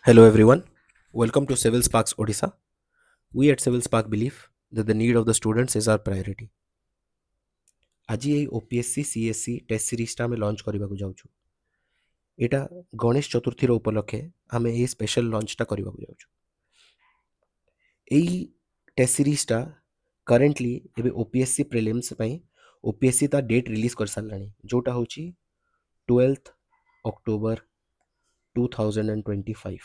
Hello everyone, welcome to Civil Sparks Odisha. We at Civil Spark believe that the need of the students is our priority. আজি এই OPSC CSC টেस्ट সিরিজটা আমি launch କରିବାକୁ যাଉଛୁ। এটা ଗଣେଶ ଚତୁର୍ଥୀର ଉପଲକ୍ଷେ ଆମେ ଏହି ସ୍ପେଶାଲ ଲଞ୍ଚଟା କରିବାକୁ ଯାଉଛୁ। ଏଇ ଟେଷ୍ଟ ସିରିଜଟା କରେଣ୍ଟଲି ଏବେ OPSC ପ୍ରିଲିମ୍ସ ପାଇଁ OPSC ତା ଡେଟ୍ ରିଲିଜ୍ କରିସାରିଲାଣି, ଯେଉଁଟା ହେଉଛି 12th October 2025.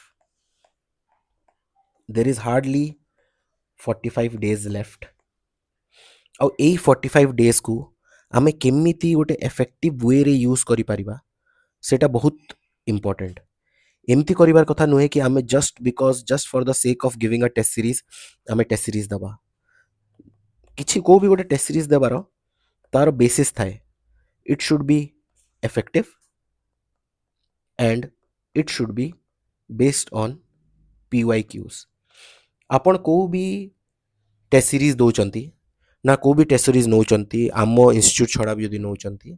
There is hardly 45 days left. ଆଉ ଏଇ 45 ଡେଜ୍କୁ ଆମେ କେମିତି ଗୋଟେ ଏଫେକ୍ଟିଭ୍ ୱେରେ ୟୁଜ୍ କରିପାରିବା ସେଇଟା ବହୁତ ଇମ୍ପୋର୍ଟାଣ୍ଟ। ଏମିତି କରିବାର କଥା ନୁହେଁ କି ଆମେ just for the sake of giving a test series ଆମେ ଟେଷ୍ଟ ସିରିଜ୍ ଦେବା। କେଉଁ ବି ଗୋଟେ ଟେଷ୍ଟ ସିରିଜ୍ ଦେବାର ତାର ବେସିସ୍ ଥାଏ। It should be effective and it should be based on PYQs। ଆପଣ କେଉଁ ବି ଟେଷ୍ଟ ସିରିଜ୍ ଦେଉଛନ୍ତି ନା କେଉଁ ବି ଟେଷ୍ଟ ସିରିଜ୍ ନେଉଛନ୍ତି, ଆମ ଇନଷ୍ଟିଚ୍ୟୁଟ୍ ଛଡ଼ା ବି ଯଦି ନେଉଛନ୍ତି,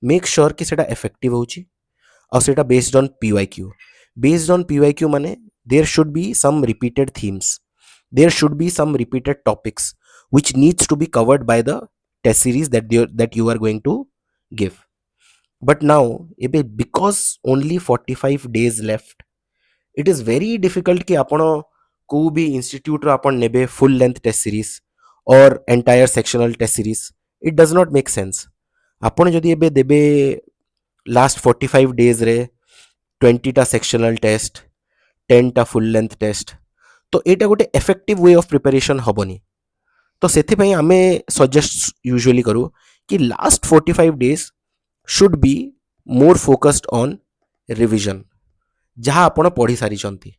ମେକ୍ ସିଓର୍ କି ସେଇଟା ଏଫେକ୍ଟିଭ୍ ହେଉଛି ଆଉ ସେଇଟା based on PYQ। Based on PYQ ମାନେ there should be some repeated themes, there should be some repeated topics which needs to be covered by the test series that you are going to give. But now, because only 45 days left, it is very difficult कि आपण को भी institute रो आपण नेबे full length test series और entire sectional test series. It does not make sense. आपण जदि एबे देबे लास्ट 45 डेज रे 20 टा सेक्शनल टेस्ट 10 टा फुल लेंथ टेस्ट, तो एटा गोटे इफेक्टिव वे ऑफ प्रिपरेशन हबनी। तो सेथि पई आमे सजेस्ट यूजुअली करू कि last 45 days should be more focused on revision, जहाँ आपण पढ़ी सारी चंती।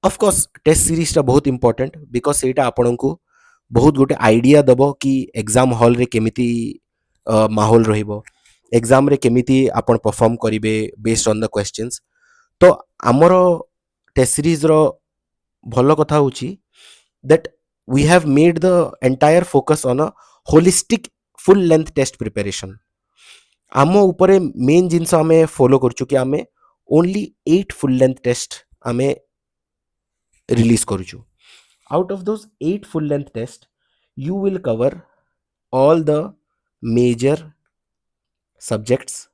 ऑफ कोर्स टेस्ट सीरीज टा बहुत इंपॉर्टेंट बिकॉज सेटा आपण को बहुत गोटे आइडिया दबो कि एग्जाम हॉल रे केमिति माहौल रहिबो, एग्जाम रे केमिति आपण परफॉर्म करिवे बेस्ड ऑन द क्वेश्चंस। तो आमर टेस्ट सीरीज रो भलो कथा होची that we have made the entire focus on a holistic full length test preparation. आम उपरे मेन जिनस आमे फॉलो करछु कि आमे ओनली 8 फुल लेंथ टेस्ट आमे रिलीज करूछु। Out of those 8 full length tests, you will cover all the major subjects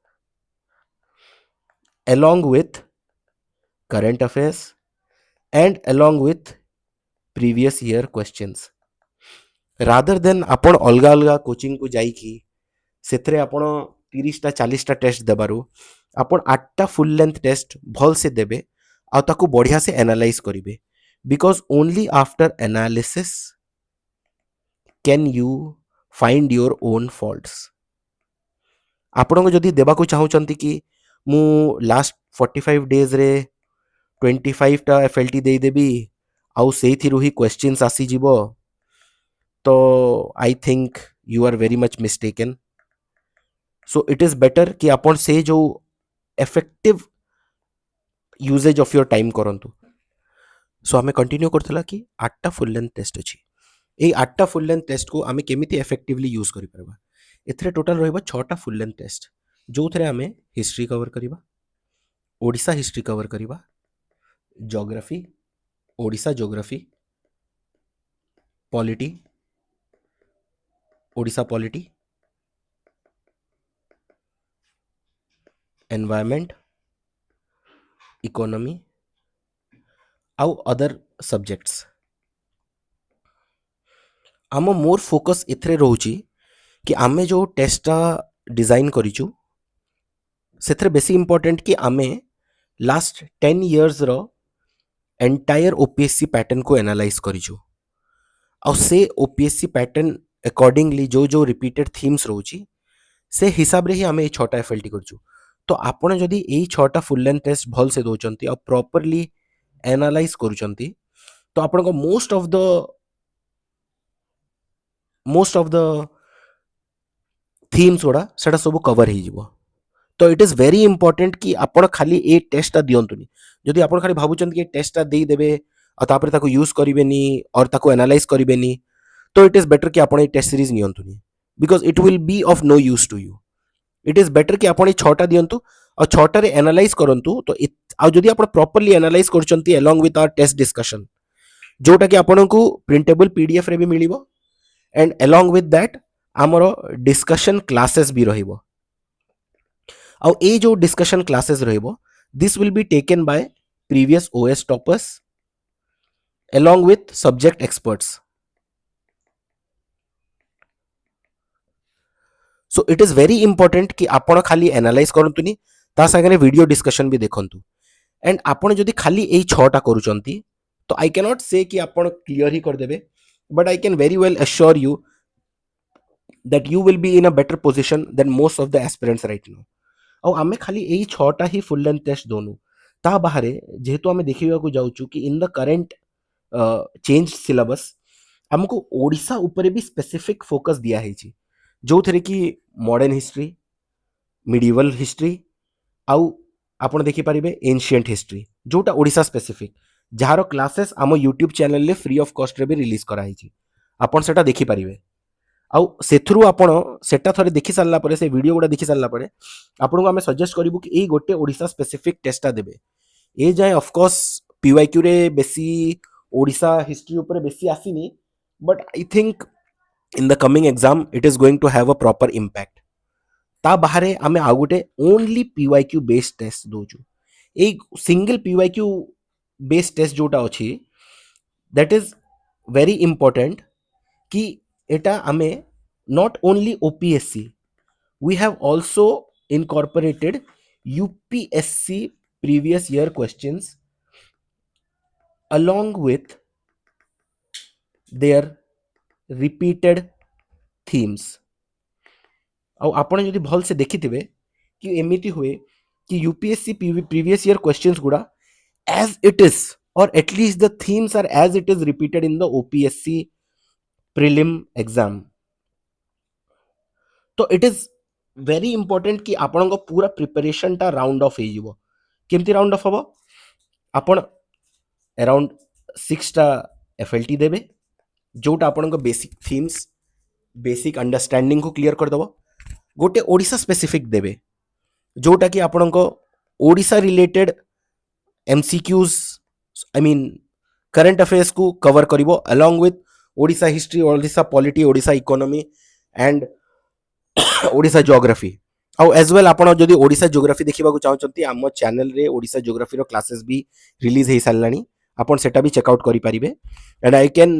along with current affairs and along with previous year questions. Rather than आपण अलगा अलगा coaching को जाई कि सेथरे आपण 30 टा 40 टा टेस्ट देबारु आपण 8 टा फुल लेंथ टेस्ट भल से देबे आ ताकू बढ़िया से एनालाइज करिवे। Because only after analysis can you find your own faults. आपण को जदि देबा को चाहूचंती कि मु लास्ट 45 डेज रे 25 टा FLT दे देबी आउ सेथिरु ही क्वेश्चंस आसी जिवो, तो I think you are very much mistaken. So it is better कि आपण से जो effective usages of your time करंतु। सो आमे कंटिन्यू करथला कि 8 टा फुल लेंथ टेस्ट अछि। ए 8 टा फुल लेंथ टेस्ट को आमे केमिति इफेक्टिवली यूज करि परबा। एथरे टोटल रहबा 6 टा फुल लेंथ टेस्ट, जो थरे आमे हिस्ट्री कवर करिबा, ओडिसा हिस्ट्री कवर करिबा, geography Odisha geography, polity Odisha polity, environment, economy आउ अदर सब्जेक्ट्स। आम मोर फोकस एथरे रहउची कि आमे जो टेस्टा डिजाइन करिचु सेथरे बेसी इंपोर्टेंट कि आमे लास्ट 10 इयर्स रो एंटायर OPSC पैटर्न को एनालाइज करिचु और से OPSC पैटर्न अकॉर्डिंगली जो जो रिपीटेड थीम्स रहउची से हिसाब रे ही आमे 6टा FLT करचु। तो आपण जदि एई 6टा फुल लेंथ टेस्ट भल से दोचंती और प्रॉपर्ली एनालाइज करूचंती, तो आपण को मोस्ट ऑफ द थीम्स गुड़ा सेटा सब कवर हो जिवो। तो इट इज वेरी इंपोर्टेंट कि आपण खाली ए टेस्टा दियंतुनी। जदि आपण खाली भाबुचंत कि टेस्टा देई देबे और तापर ताको यूज करिवेनी और ताको एनालाइज करिवेनी, तो इट इज बेटर कि आपण ए टेस्ट सीरीज नियंतुनी because it will be of no use to you. It is better कि आपण ए 6टा दियंतु ଆଉ 6ଟାରେ ଏନାଲାଇଜ୍ କରନ୍ତୁ ତ ଆଉ ଯଦି ଆପଣ ପ୍ରପରଲି ଏନାଲାଇଜ୍ କରୁଛନ୍ତି along with our test discussion ଯୋଉଟା କି ଆପଣଙ୍କୁ ପ୍ରିଣ୍ଟେବଲ୍ PDF ରେ ବି ମିଳିବ and along with that ଆମର discussion classes ବି ରହିବ ଆଉ ଏଇ ଯୋଉ discussion classes ରହିବ this will be taken by previous OS toppers along with subject experts. So it is very important कि आपण खाली एनालाइज करंतुनी ता संगे वीडियो डिस्कशन भी देखंतु एंड आपण जदि खाली एई 6टा करूचंती तो आई कैन नॉट से कि आपण क्लियर ही कर देबे but I can very well assure you that you will be in a better position than most of the aspirants right now ଆଉ ଆମେ ଖାଲି ଏଇ 6ଟା ହିଁ ଫୁଲ୍ ଲେନ୍ଥ ଟେଷ୍ଟ ଦଉନୁ ତା ବାହାରେ ଯେହେତୁ ଆମେ ଦେଖିବାକୁ ଯାଉଛୁ କି in the current change syllabus ଆମକୁ ଓଡ଼ିଶା ଉପରେ ବି ସ୍ପେସିଫିକ୍ ଫୋକସ୍ ଦିଆହେଇଛି ଯୋଉଥିରେ କି ମଡର୍ନ ହିଷ୍ଟ୍ରି ମିଡିଭାଲ ହିଷ୍ଟ୍ରି ଆଉ ଆପଣ ଦେଖିପାରିବେ ଏନ୍ସିଏଣ୍ଟ ହିଷ୍ଟ୍ରି ଯୋଉଟା ଓଡ଼ିଶା ସ୍ପେସିଫିକ୍ ଯାହାର କ୍ଲାसेस ଆମ ୟୁଟ୍ୟୁବ୍ ଚ୍ୟାନେଲରେ ଫ୍ରି ଅଫ୍ କଷ୍ଟରେ ବି ରିଲିଜ୍ କରାହେଇଛି ଆପଣ ସେଟା ଦେଖିପାରିବେ ଆଉ ସେଥିରୁ ଆପଣ ସେଟା ଥରେ ଦେଖି ସାରିଲା ପରେ ସେ ଭିଡ଼ିଓ ଗୁଡ଼ା ଦେଖି ସାରିଲା ପରେ ଆପଣଙ୍କୁ ଆମେ ସଜେଷ୍ଟ କରିବୁ କି ଏଇ ଗୋଟେ ଓଡ଼ିଶା ସ୍ପେସିଫିକ୍ ଟେଷ୍ଟଟା ଦେବେ ଏ ଯାଏଁ ଅଫକୋର୍ସ PYQରେ ବେଶୀ ଓଡ଼ିଶା ହିଷ୍ଟ୍ରି ଉପରେ ବେଶୀ ଆସିନି but I think in the coming exam it is going to have a proper impact ता बाहरे आमे आ गोटे ओनली PYQ बेस्ड टेस्ट दोचु a single PYQ based test जोटा अछि दैट इज वेरी इंपोर्टेंट कि एटा आमे not only OPSC we have also incorporated UPSC previous year questions along with their repeated themes ଆଉ ଆପଣ ଯଦି ଭଲ ସେ ଦେଖିଥିବେ କି ଏମିତି ହୁଏ କି UPSC previous year questions ଗୁଡ଼ା as it is or at least the themes are as it is repeated in the OPSC prelim exam तो it is very important कि आपणको पूरा प्रिपरेशन टा राउंड ऑफ ହେଇଯିବ केमती राउंड ऑफ हबो आपण around 6टा FLT देबे जोटा आपणको बेसिक थीम्स बेसिक अंडरस्टैंडिंग को क्लियर कर दबो गोटे ओडिशा स्पेसिफिक देबे जोटा कि आपणको Odisha related MCQs I mean current affairs को कवर करिवो along with Odisha history Odisha polity Odisha economy and Odisha geography आउ एज वेल आपण जदि ओडिशा जियोग्राफी देखिबा को चाहउचंती हम चैनल रे ओडिशा जियोग्राफी रो क्लासेस भी रिलीज हे सारलानी आपण सेटा भी चेकआउट करि परिबे and I can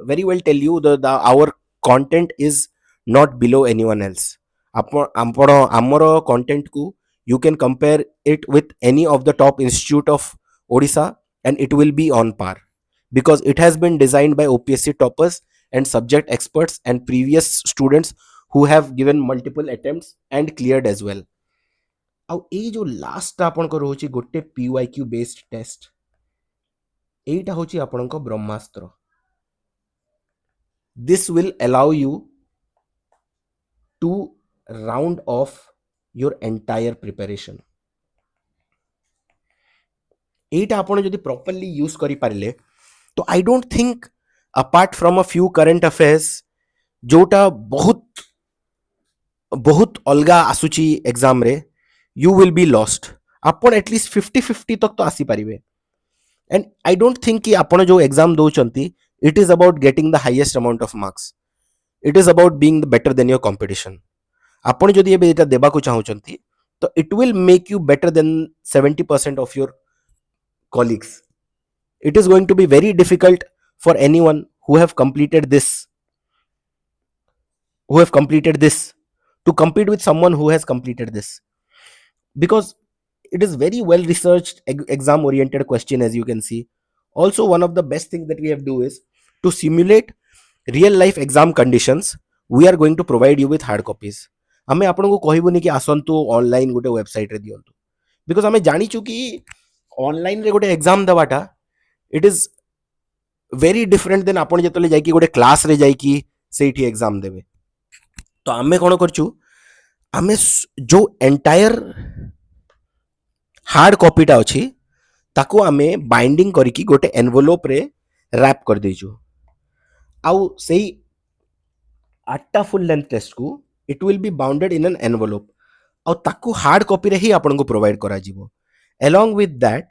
very well tell you the our content is not below anyone else आपण हमरो कंटेंट को you can compare it with any of the top institute of Odisha and it will be on par because it has been designed by OPSC toppers and subject experts and previous students who have given multiple attempts and cleared as well. ଆଉ ଏଇ ଯୋଉ ଲାଷ୍ଟଟା ଆପଣଙ୍କର ରହୁଛି ଗୋଟେ PYQ based test ଏଇଟା ହଉଛି ଆପଣଙ୍କ ବ୍ରହ୍ମାସ୍ତ୍ର this will allow you to round off your entire preparation एटा आपण जदि प्रॉपर्ली यूज करि पारिले तो I don't think apart from a few current affairs जोटा बहुत बहुत अलगा आसुची एग्जाम रे यू विल बी लॉस्ट आपण एटलीस्ट 50-50 तक तो आसी पारिबे एंड आई डोंट थिंक कि आपण जो एग्जाम दोचंती it is about getting the highest amount of marks it is about being the better than your competition आपण जदि एबे एटा देबा को चाहउचंती तो it will make you better than 70% of your colleagues it is going to be very difficult for anyone who have completed this to compete with someone who has completed this because it is very well researched exam oriented question as you can see also one of the best things that we have do is to simulate real life exam conditions we are going to provide you with hard copies हमें आपन को कहबुनी कि आसंतु online गोटे website रे दियंतु because हमें जानी छु कि ऑनलाइन रे गोटे एग्जाम देवाटा it is very different than आपण जेतले जाई कि गोटे क्लास रे जाई कि सेठी एग्जाम देबे तो आमे कोन करछु आमे जो एंटायर हार्ड कॉपीटा अछि ताको आमे बाइंडिंग करिकि गोटे एनवेलोप रे रैप कर देछु आउ सेही 8टा फुल लेंथ टेस्ट को it will be bounded in an envelope ଆଉ ତାକୁ ହାର୍ଡ କପିରେ ହିଁ ଆପଣଙ୍କୁ ପ୍ରୋଭାଇଡ କରାଯିବ। along with that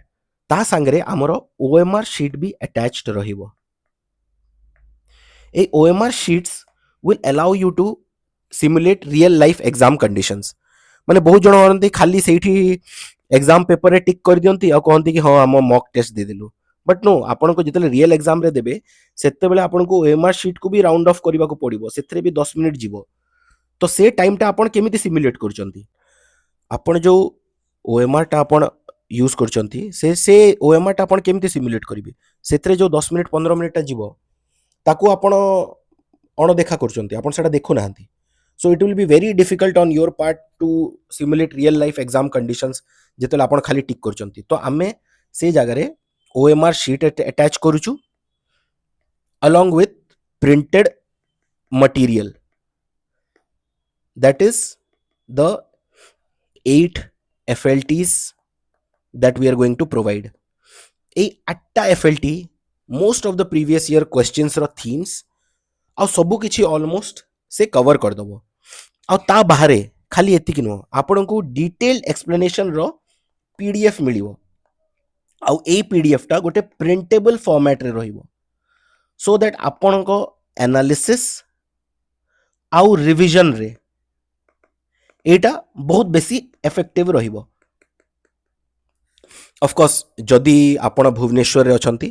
ତା ସାଙ୍ଗରେ ଆମର OMR sheet ବି attached ରହିବ। এই OMR sheets will allow you to simulate real life exam conditions। ମାନେ ବହୁତ ଜଣ କରନ୍ତି ଖାଲି ସେଇଠି ଏକ୍ସାମ ପେପରରେ ଟିକ୍ କରିଦିଅନ୍ତି ଆଉ କହନ୍ତି କି ହଁ ଆମ ମକ୍ ଟେଷ୍ଟ ଦେଇଦେଲୁ। ବଟ୍ ନୋ, ଆପଣଙ୍କୁ ଯେତେବେଳେ ରିଏଲ ଏକ୍ସାମରେ ଦେବେ ସେତେବେଳେ ଆପଣଙ୍କୁ OMR sheetକୁ ବି ରାଉଣ୍ଡ ଅଫ୍ କରିବାକୁ ପଡ଼ିବ, ସେଥିରେ ବି 10 ମିନିଟ୍ ଯିବ। ତ ସେ ଟାଇମଟା ଆପଣ କେମିତି ସିମୁଲେଟ୍ କରୁଛନ୍ତି? ଆପଣ ଯେଉଁ OMRଟା ଆପଣ ୟୁଜ୍ କରୁଛନ୍ତି ସେ OMRଟା ଆପଣ କେମିତି ସିମୁଲେଟ୍ କରିବେ? ସେଥିରେ ଯେଉଁ 10 ମିନିଟ୍ 15 ମିନିଟ୍ଟା ଯିବ ତାକୁ ଆପଣ ଅଣଦେଖା କରୁଛନ୍ତି, ଆପଣ ସେଟା ଦେଖୁନାହାନ୍ତି। So it will be very difficult on your part to simulate real life exam conditions ଯେତେବେଳେ ଆପଣ ଖାଲି ଟିକ୍ କରୁଛନ୍ତି। ତ ଆମେ ସେ ଜାଗାରେ OMR sheet attach କରୁଛୁ along with printed material, that is the 8 FLTs that we are going to provide। এই 8টা FLT most of the previous year questions ର themes ଆଉ ସବୁ କିଛି ଅଲମୋଷ୍ଟ ସେ କଭର କରିଦେବ। ଆଉ ତା ବାହାରେ ଖାଲି ଏତିକି ନୁହଁ, ଆପଣଙ୍କୁ ଡିଟେଲ୍ଡ ଏକ୍ସପ୍ଲେନେସନର PDF ମିଳିବ। ଆଉ ଏଇ PDFଟା ଗୋଟେ ପ୍ରିଣ୍ଟେବଲ୍ ଫର୍ମାଟ୍ରେ ରହିବ, ସୋ ଦ୍ୟାଟ୍ ଆପଣଙ୍କ ଆନାଲିସିସ୍ ଆଉ ରିଭିଜନରେ ଏଇଟା ବହୁତ ବେଶୀ ଏଫେକ୍ଟିଭ ରହିବ। ଅଫକୋର୍ସ ଯଦି ଆପଣ ଭୁବନେଶ୍ୱରରେ ଅଛନ୍ତି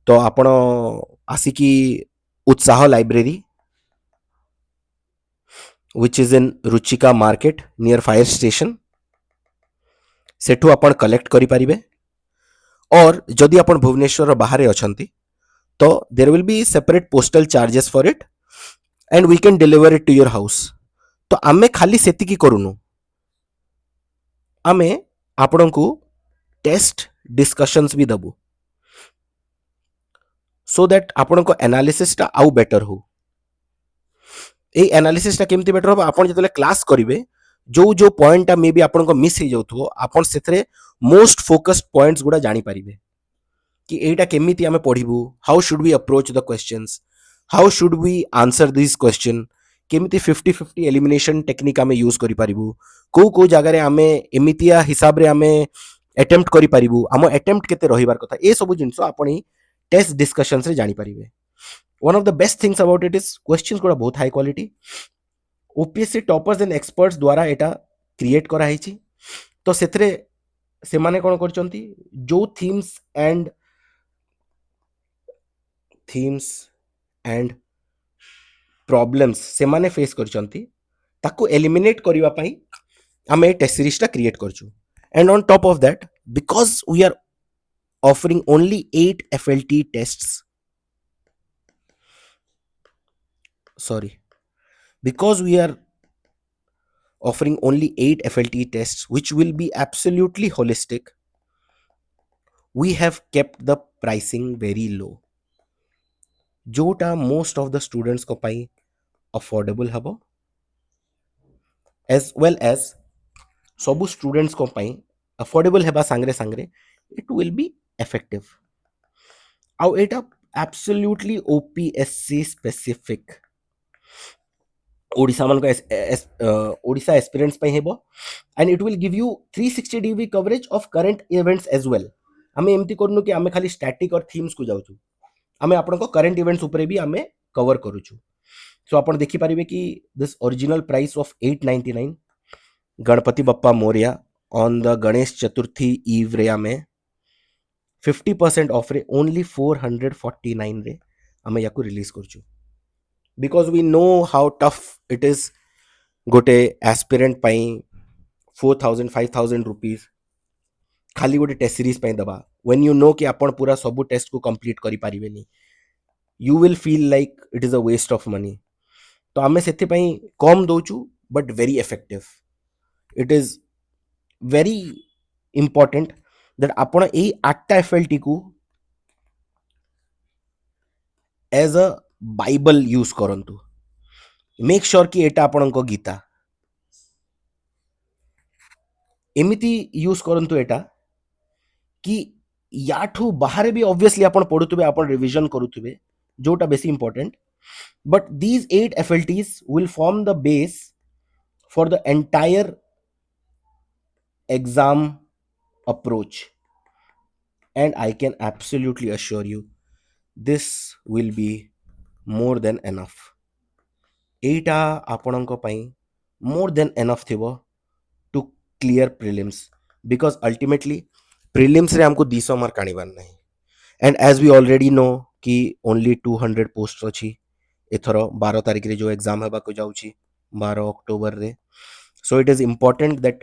ତ ଆପଣ ଆସିକି ଉତ୍ସାହ library which is in Ruchika Market near fire station ସେଠୁ ଆପଣ କଲେକ୍ଟ କରିପାରିବେ। और ଯଦି ଆପଣ ଭୁବନେଶ୍ୱରର ବାହାରେ ଅଛନ୍ତି ତ there will be separate postal charges for it and we can deliver it to your house। ତ ଆମେ ଖାଲି ସେତିକି କରୁନୁ, ଆମେ ଆପଣଙ୍କୁ टेस्ट डिस्कशंस भी दबु सो दैट आपनको एनालिसिसटा आउ बेटर हो। এই एनालिसिसटा केमती बेटर हो, आपण जेतले क्लास करिवे जो जो पॉइंटटा मे बी आपनको मिस हो जाउथो आपण सेथरे मोस्ट फोकस्ड पॉइंट्स गुडा जानि परिबे कि एटा केमिति आमे पढिबु, how should we approach the questions, how should we answer this question, केमिति 50-50 एलिमिनेशन टेक्निक आमे यूज करि परिबु, को जगह आमे एमितिया हिसाब रे आमे अटेम्प्ट करि परिबु, आम अटेम्प्ट केते रहिबार कथा, ए सब जिंस आपण टेस्ट डिस्कशंस रे जानि परिबे। One of the best things about it is questions गुडा बहुत high quality, OPSC toppers and experts द्वारा एटा क्रिएट करा हिची। तो सेथरे से माने कोन करचंती जो थीम्स एंड प्रॉब्लम्स से माने फेस करचंती ताको एलिमिनेट करिवा पई आमे टेस्ट सीरीज क्रिएट करछु। And on top of that because we are offering only 8 FLT tests, because we are offering only 8 FLT tests which will be absolutely holistic, we have kept the pricing very low जोटा most of the students को पाई affordable हबो as well as सबु students को पाई affordable हेबा सांगरे सांगरे it will be effective। आउ एटा absolutely OPSC specific Odisha मन को Odisha aspirants पे हेबो and it will give you 360 degree coverage of current events as well. आमे एमती करनु कि आमे खाली स्टैटिक और थीम्स को जाउछु, आमे आपन को करंट इवेंट्स ऊपर भी आमे कवर करूछु। सो आपन देखि परिबे कि this original price of 899 Ganpati Bappa Morya on the Ganesh Chaturthi eve रे आमे 50% ऑफ रे ओनली 449 रे आमे याकू रिलीज करछु, because we know how tough it is गोटे एस्पिरेंट पाई 4000-5000 रुपीज खाली गोटे टेस्ट सीरीज पाई दबा, व्हेन यू नो कि आपण पूरा सब टेस्ट को कंप्लीट करि परिबेनी, you will feel like it is a waste of money. तो आमे सेति पाई कम दोचु but very effective. It is very important that आपण एई 8टा एफएलटी को एज अ बाइबल यूज करंतु। मेक श्योर कि एटा आपणको गीता एमिति यूज करंतु एटा कि याठू बाहर भी ऑब्वियसली आपण पढुतबे, आपण रिवीजन करूतबे जोटा बेसी important, but these 8 FLTs will form the base for the entire exam approach, and I can absolutely assure you this will be more than enough. ଏଇଟା ଆପଣଙ୍କ ପାଇଁ more than enough ଥିବ to clear prelims, because ultimately prelims ରେ ଆମକୁ 200 mark ଆଣିବାର ନାହିଁ, and as we already know कि only 200 posts ଅଛି ଏଥର 12 ତାରିଖରେ ଯୋଉ ଏକ୍ଜାମ ହେବାକୁ ଯାଉଛି 12 ଅକ୍ଟୋବରରେ. So it is important that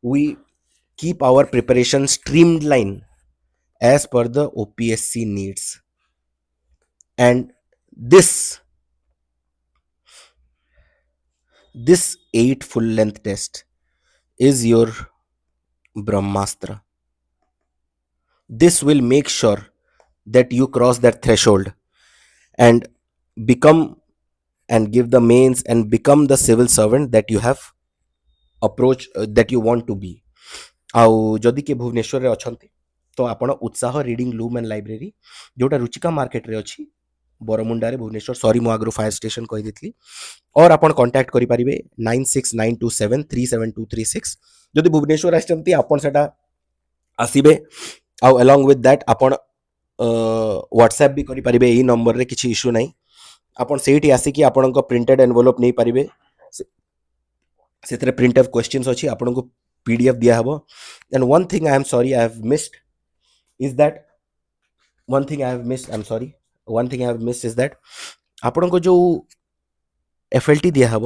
we keep our preparation streamlined as per the OPSC needs, and this 8 full length test is your brahmastra. This will make sure that you cross that threshold and become and give the mains and become the civil servant that you have approach that you want to be. ଆଉ ଯଦି କିଏ ଭୁବନେଶ୍ୱରରେ ଅଛନ୍ତି ତ ଆପଣ ଉତ୍ସାହ reading loom and library ଯେଉଁଟା ରୁଚିକା ମାର୍କେଟରେ ଅଛି ବରମୁଣ୍ଡାରେ ଭୁବନେଶ୍ୱର, ସରି ମୁଁ ଆଗରୁ ଫାୟାର ଷ୍ଟେସନ କହିଦେଇଥିଲି, ଅର୍ ଆପଣ କଣ୍ଟାକ୍ଟ କରିପାରିବେ 9692737236. ଯଦି ଭୁବନେଶ୍ୱର ଆସିଛନ୍ତି ଆପଣ ସେଟା ଆସିବେ, ଆଉ along with that ଆପଣ ହ୍ୱାଟ୍ସଆପ୍ ବି କରିପାରିବେ ଏଇ ନମ୍ବରରେ, କିଛି ଇସ୍ୟୁ ନାହିଁ. ଆପଣ ସେଇଠି ଆସିକି ଆପଣଙ୍କ ପ୍ରିଣ୍ଟେଡ୍ ଏନଭଲପ୍ ନେଇପାରିବେ, ସେଥିରେ ପ୍ରିଣ୍ଟ ଅଫ୍ କ୍ୱେଶ୍ଚିନ୍ସ ଅଛି, ଆପଣଙ୍କୁ PDF ଦିଆହେବ. And one thing I am sorry I have missed is that ଆପଣଙ୍କୁ ଯୋଉ FLT ଦିଆହେବ,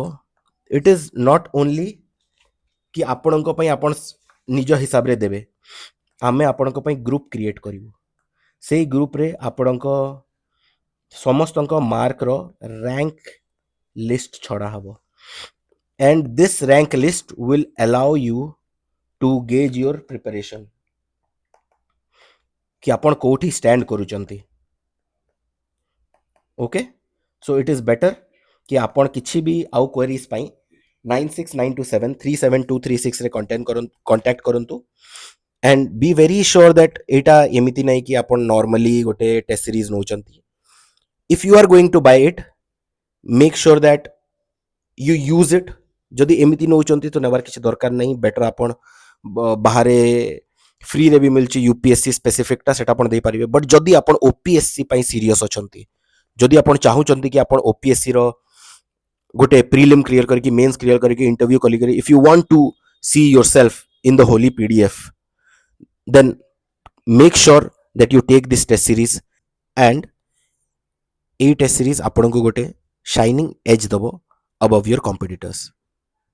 it is not only कि ଆପଣଙ୍କ ପାଇଁ ଆପଣ ନିଜ ହିସାବରେ ଦେବେ, ଆମେ ଆପଣଙ୍କ ପାଇଁ ଗ୍ରୁପ କ୍ରିଏଟ୍ କରିବୁ. ସେଇ ଗ୍ରୁପରେ ଆପଣଙ୍କ ସମସ୍ତଙ୍କ ମାର୍କର ରାଙ୍କ ଲିଷ୍ଟ ଛଡ଼ା ହେବ, and this rank list will allow you to gauge your preparation कि ଆପଣ କୋଉଠି ଷ୍ଟାଣ୍ଡ କରୁଛନ୍ତି. Okay, so it is better कि आपण किसी भी आउ क्वेरीज पाई 9692737236 रे कांटेक्ट करंतु, and be very sure that एटा एमिति नहीं कि आपण नॉर्मली गोटे टेस्ट सीरीज नौचंती. If you are going to buy it, make sure that you use it. जदि एमिति नौचंती तो नेबार किसी दरकार नहीं, बेटर आपण बाहरे फ्री रे भी मिलची यूपीएससी स्पेसिफिकटा सेटा आपण दे पारिबे. बट जदि आपण ओपीएससी पाई सीरियस अछंती, जदि आपण चाहूचंती कि आपण ओपीएससी रो गोटे प्रीलिम क्लियर करके मेंस क्लियर करके इंटरव्यू कली करी, if you want to see yourself in the holy PDF, then make sure that you take this test series, and a test series आपण को गोटे शाइनिंग एज दबो above your competitors.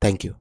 Thank you.